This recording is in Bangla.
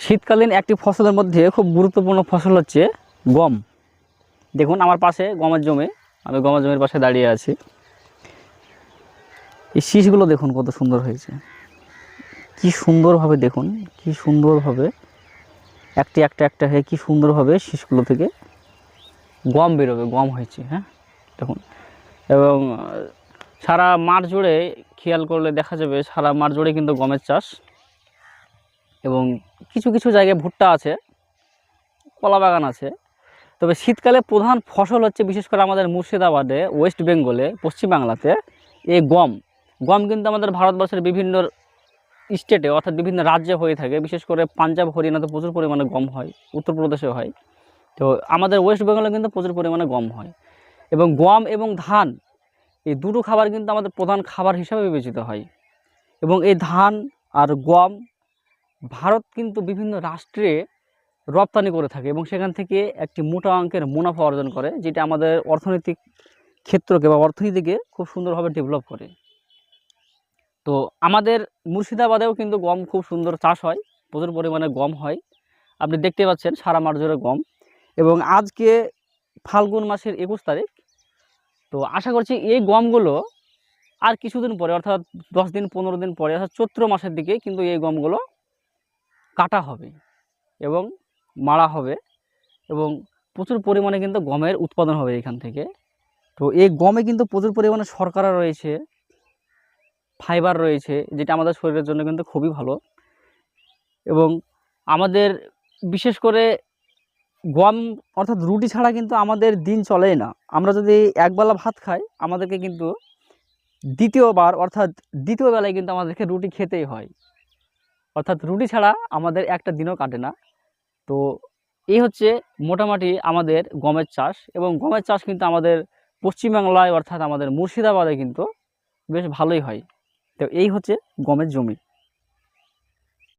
শীতকালীন একটি ফসলের মধ্যে খুব গুরুত্বপূর্ণ ফসল হচ্ছে গম। দেখুন আমার পাশে গমের জমি, আমি গমের জমির পাশে দাঁড়িয়ে আছি। এই শীষগুলো দেখুন কত সুন্দর হয়েছে, কি সুন্দরভাবে দেখুন, কি সুন্দরভাবে একটি একটা একটা হয়ে কি সুন্দরভাবে শীষগুলো থেকে গম বেরোবে, গম হয়েছে। হ্যাঁ দেখুন, এবং সারা মাঠ জুড়ে খেয়াল করলে দেখা যাবে সারা মাঠ জুড়ে কিন্তু গমের চাষ, এবং কিছু কিছু জায়গায় ভুট্টা আছে, কলা বাগান আছে। তবে শীতকালে প্রধান ফসল হচ্ছে বিশেষ করে আমাদের মুর্শিদাবাদে, ওয়েস্ট বেঙ্গলে, পশ্চিমবাংলাতে এই গম। গম কিন্তু আমাদের ভারতবর্ষের বিভিন্ন স্টেটে অর্থাৎ বিভিন্ন রাজ্যে হয়ে থাকে। বিশেষ করে পাঞ্জাব, হরিয়ানাতে প্রচুর পরিমাণে গম হয়, উত্তরপ্রদেশে হয়। তো আমাদের ওয়েস্ট বেঙ্গলে কিন্তু প্রচুর পরিমাণে গম হয়, এবং গম এবং ধান এই দুটো খাবার কিন্তু আমাদের প্রধান খাবার হিসাবে বিবেচিত হয়। এবং এই ধান আর গম ভারত কিন্তু বিভিন্ন রাষ্ট্রে রপ্তানি করে থাকে, এবং সেখান থেকে একটি মোটা অঙ্কের মুনাফা অর্জন করে, যেটা আমাদের অর্থনৈতিক ক্ষেত্রকে বা অর্থনীতিকে খুব সুন্দরভাবে ডেভেলপ করে। তো আমাদের মুর্শিদাবাদেও কিন্তু গম খুব সুন্দর চাষ হয়, প্রচুর পরিমাণে গম হয়। আপনি দেখতে পাচ্ছেন সারা মাঠ জুড়ে গম। এবং আজকে ফাল্গুন মাসের 21 তারিখ। তো আশা করছি এই গমগুলো আর কিছুদিন পরে, অর্থাৎ 10 দিন 15 দিন পরে, অর্থাৎ চৈত্র মাসের দিকে কিন্তু এই গমগুলো কাটা হবে এবং মাড়া হবে, এবং প্রচুর পরিমাণে কিন্তু গমের উৎপাদন হবে এখান থেকে। তো এই গমে কিন্তু প্রচুর পরিমাণে শর্করা রয়েছে, ফাইবার রয়েছে, যেটা আমাদের শরীরের জন্য কিন্তু খুবই ভালো। এবং আমাদের বিশেষ করে গম অর্থাৎ রুটি ছাড়া কিন্তু আমাদের দিন চলেই না। আমরা যদি একবেলা ভাত খাই, আমাদেরকে কিন্তু দ্বিতীয়বার অর্থাৎ দ্বিতীয় বেলায় কিন্তু আমাদেরকে রুটি খেতেই হয়, অর্থাৎ রুটি ছাড়া আমাদের একটা দিনও কাটে না। তো এই হচ্ছে মোটামুটি আমাদের গমের চাষ, এবং গমের চাষ কিন্তু আমাদের পশ্চিমবাংলায় অর্থাৎ আমাদের মুর্শিদাবাদে কিন্তু বেশ ভালোই হয়। তো এই হচ্ছে গমের জমি।